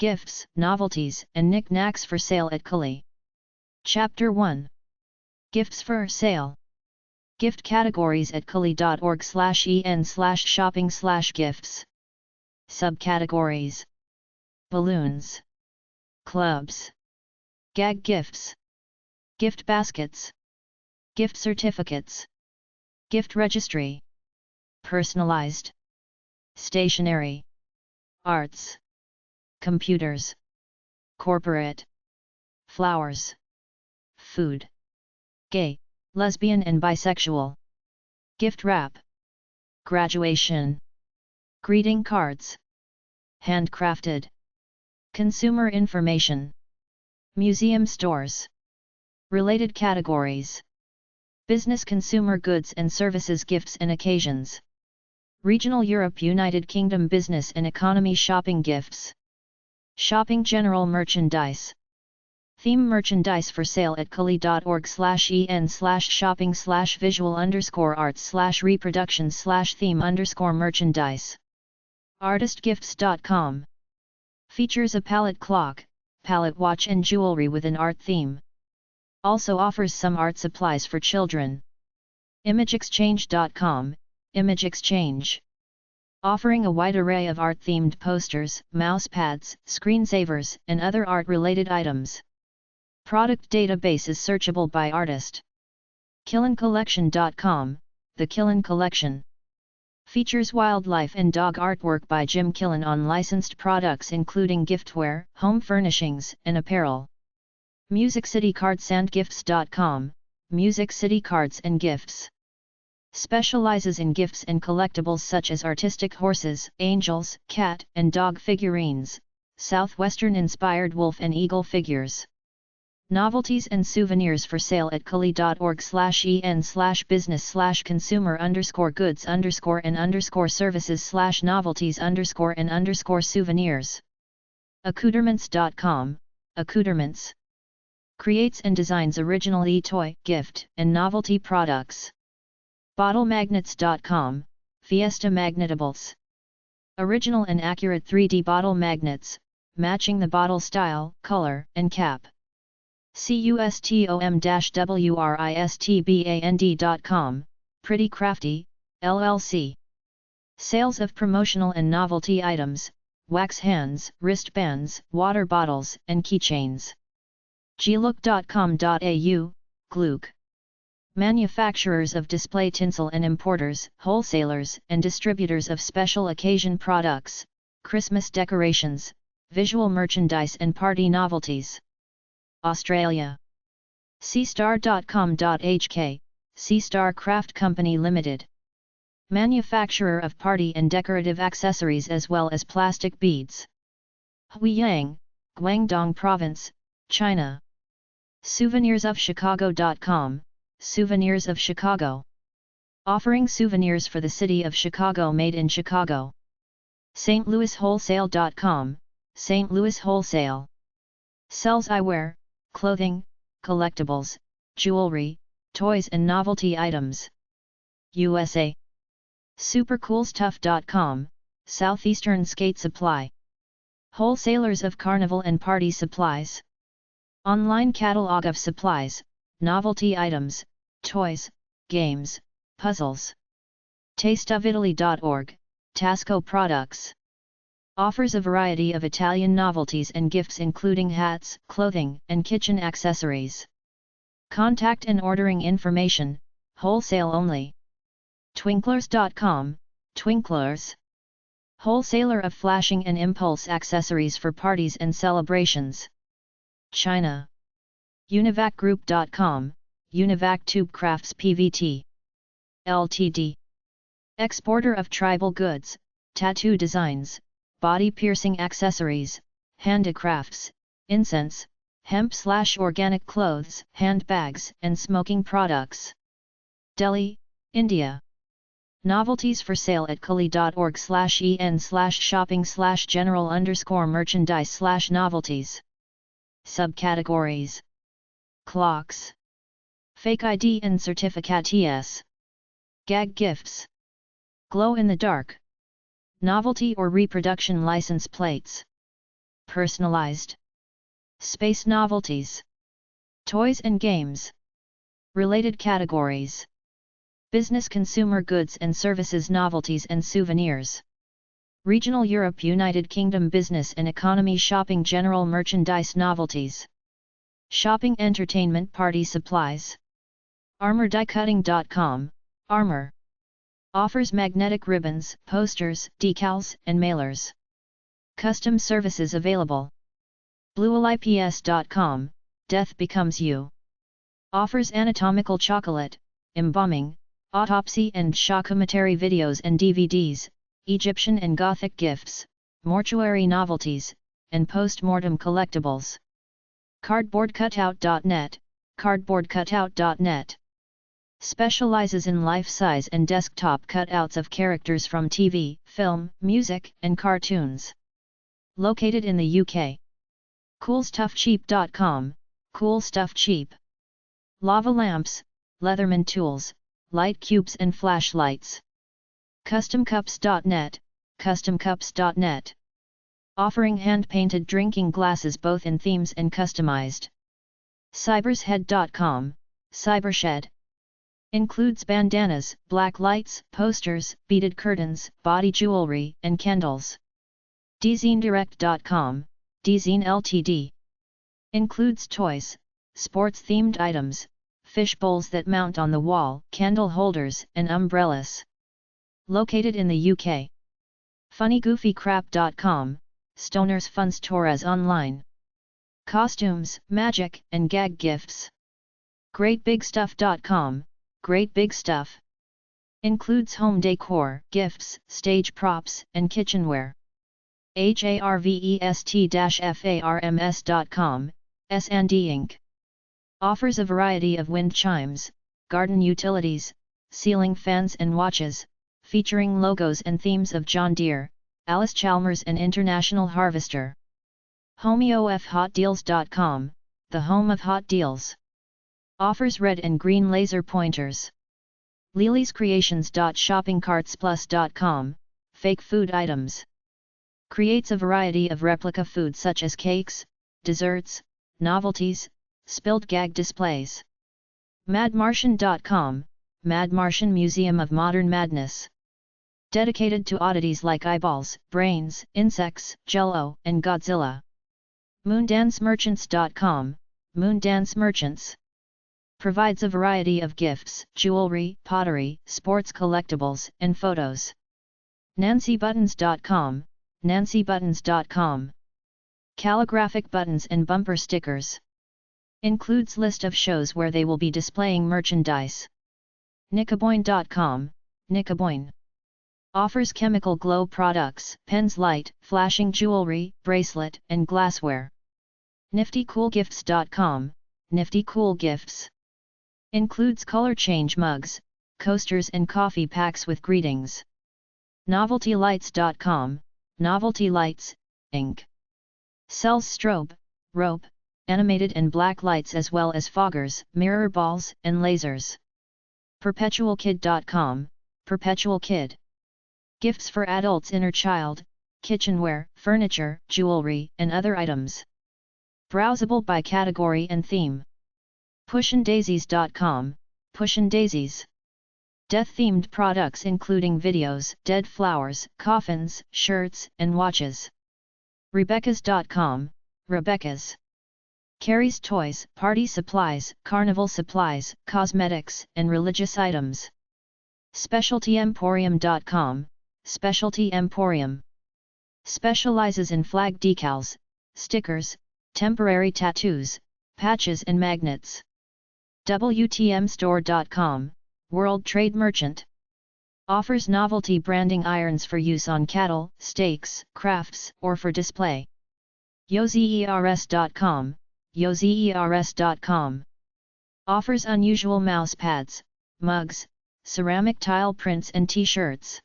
Gifts, Novelties, and Knick-Knacks for sale at curlie. Chapter 1. Gifts for sale. Gift categories at curlie.org/en/shopping/gifts. Subcategories: balloons, clubs, gag gifts, gift baskets, gift certificates, gift registry, personalized, stationery, arts, computers, corporate, flowers, food, gay, lesbian and bisexual, gift wrap, graduation, greeting cards, handcrafted, consumer information, museum stores. Related categories: business, consumer goods and services, gifts and occasions. Regional Europe, United Kingdom, business and economy shopping gifts. Shopping general merchandise. Theme merchandise for sale at curlie.org/en/shopping/visual_arts/reproduction/theme_merchandise. Artistgifts.com features a palette clock, palette watch and jewelry with an art theme. Also offers some art supplies for children. ImageExchange.com, Image Exchange. Offering a wide array of art-themed posters, mousepads, screensavers, and other art-related items. Product database is searchable by artist. KillenCollection.com, The Killen Collection. Features wildlife and dog artwork by Jim Killen on licensed products including giftware, home furnishings, and apparel. MusicCityCardsandGifts.com, Music City Cards and Gifts. Specializes in gifts and collectibles such as artistic horses, angels, cat, and dog figurines, Southwestern-inspired wolf and eagle figures. Novelties and souvenirs for sale at curlie.org/en/business/consumer_goods_services/novelties_and_souvenirs. Accoutrements.com, Accoutrements. Creates and designs original e-toy, gift, and novelty products. BottleMagnets.com, Fiesta Magnetables. Original and accurate 3D bottle magnets, matching the bottle style, color, and cap. CUSTOM-WRISTBAND.com, Pretty Crafty, LLC. Sales of promotional and novelty items, wax hands, wristbands, water bottles, and keychains. Glook.com.au, Glook. Manufacturers of display tinsel and importers, wholesalers, and distributors of special occasion products, Christmas decorations, visual merchandise and party novelties. Australia. Seastar.com.hk, Seastar Craft Company Limited. Manufacturer of party and decorative accessories as well as plastic beads. Huiyang, Guangdong Province, China. Souvenirsofchicago.com, Souvenirs of Chicago. Offering souvenirs for the city of Chicago made in Chicago. stlouiswholesale.com, St. Louis Wholesale. Sells eyewear, clothing, collectibles, jewelry, toys and novelty items. USA. Supercoolstuff.com, Southeastern Skate Supply. Wholesalers of carnival and party supplies. Online catalog of supplies, novelty items, toys, games, puzzles. Tasteofitaly.org, Tasco products. Offers a variety of Italian novelties and gifts including hats, clothing, and kitchen accessories. Contact and ordering information, wholesale only. Twinklers.com, Twinklers. Wholesaler of flashing and impulse accessories for parties and celebrations. China. Univacgroup.com, Univac Tube Crafts Pvt. Ltd. Exporter of tribal goods, tattoo designs, body piercing accessories, handicrafts, incense, hemp/organic clothes, handbags, and smoking products. Delhi, India. Novelties for sale at curlie.org/en/shopping/general_merchandise/novelties. Subcategories: clocks, fake ID and certificates, gag gifts, glow in the dark, novelty or reproduction license plates. personalized. Space novelties. Toys and games. Related categories. Business consumer goods and services novelties and souvenirs. Regional Europe United Kingdom business and economy shopping general merchandise novelties. Shopping entertainment party supplies. ArmorDieCutting.com, Armor. Offers magnetic ribbons, posters, decals, and mailers. Custom services available. BlueLips.com, Death Becomes You. Offers anatomical chocolate, embalming, autopsy and shockumentary videos and DVDs, Egyptian and Gothic gifts, mortuary novelties, and post-mortem collectibles. CardboardCutout.net, CardboardCutout.net. Specializes in life-size and desktop cutouts of characters from TV, film, music, and cartoons. Located in the UK. CoolStuffCheap.com, Cool Stuff Cheap. Lava lamps, Leatherman tools, light cubes and flashlights. CustomCups.net, CustomCups.net. Offering hand-painted drinking glasses both in themes and customized. Cybershead.com, Cybershed. Includes bandanas, black lights, posters, beaded curtains, body jewelry, and candles. DZineDirect.com, Dzine Ltd. Includes toys, sports-themed items, fish bowls that mount on the wall, candle holders, and umbrellas. Located in the UK. FunnyGoofyCrap.com, Stoner's Fun Stores online. Costumes, magic, and gag gifts. GreatBigStuff.com, Great Big Stuff. Includes home decor, gifts, stage props, and kitchenware. HARVEST-FARMS.com, S&D Inc. Offers a variety of wind chimes, garden utilities, ceiling fans and watches, featuring logos and themes of John Deere, Alice Chalmers and International Harvester. HomeOFHotDeals.com, the home of hot deals. Offers red and green laser pointers. Lily'sCreations.shoppingcartsplus.com, fake food items. Creates a variety of replica foods such as cakes, desserts, novelties, spilled gag displays. MadMartian.com, Mad Martian Museum of Modern Madness. Dedicated to oddities like eyeballs, brains, insects, Jell-O, and Godzilla. MoondanceMerchants.com, Moondance Merchants. Provides a variety of gifts, jewelry, pottery, sports collectibles, and photos. NancyButtons.com, NancyButtons.com. Calligraphic buttons and bumper stickers. Includes list of shows where they will be displaying merchandise. Nickaboyne.com, Nickaboyne. Offers chemical glow products, pens, light, flashing jewelry, bracelet, and glassware. NiftyCoolGifts.com, Nifty Cool Gifts. Includes color change mugs, coasters and coffee packs with greetings. NoveltyLights.com, Novelty Lights, Inc. Sells strobe, rope, animated and black lights as well as foggers, mirror balls, and lasers. PerpetualKid.com, Perpetual Kid. Gifts for adults, inner child, kitchenware, furniture, jewelry, and other items. Browsable by category and theme. PushinDaisies.com, Pushin' Daisies. Death-themed products including videos, dead flowers, coffins, shirts, and watches. Rebecca's.com, Rebecca's. Carries toys, party supplies, carnival supplies, cosmetics, and religious items. SpecialtyEmporium.com, Specialty Emporium. Specializes in flag decals, stickers, temporary tattoos, patches and magnets. WTMstore.com, World Trade Merchant. Offers novelty branding irons for use on cattle, steaks, crafts, or for display. YoZers.com, YoZers.com. Offers unusual mouse pads, mugs, ceramic tile prints and t-shirts.